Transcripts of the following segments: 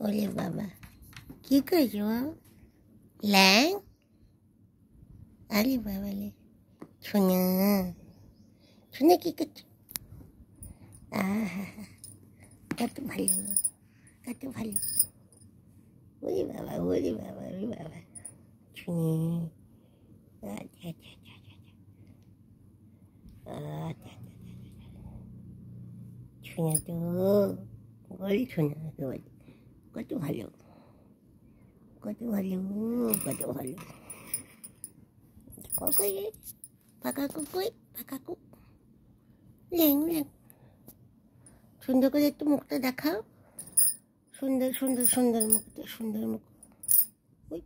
ওলে বাবা, কি করছো ল্যাং? আরে বাবা লে, সোনা সোনা কি করছো? আহা, কত ভালো, কত ভালো। ওরে বাবা, ওরে বাবা, ওরে বাবা, শুনে আচ্ছা আচ্ছা আচ্ছা আচ্ছা, শোনা তো বলি, শোনা তো বলি, কত ভালো, কত ভালো, কত ভালো। কই পাকা কই, পাকা কু ল্যাং ল্যাং, সুন্দর করে একটু মুখটা দেখাও, সুন্দর সুন্দর সুন্দর মুখটা, সুন্দর মুখ। ওই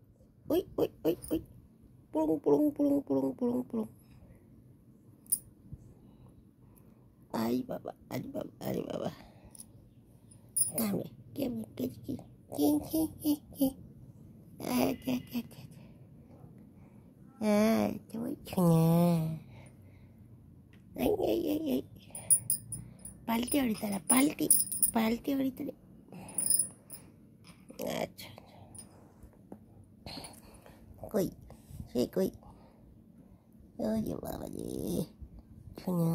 ওই ওই ওই ওই, পুরুং পুরুং পুরুং পুরুং পুরুং পুরুং। আরে বাবা, আরে বাবা, আরে বাবা, কামড়ে কেমন কেচকি কি কি কি কি। আচ্ছা আচ্ছা আচ্ছা, আচ্ছা বলছি না। এই এই এই এই, পাল্টি ওড়ি তারা, পাল্টি পাল্টি ওড়ি তারা। আচ্ছা, কই সে কই? ওই বাবা রে, শোনা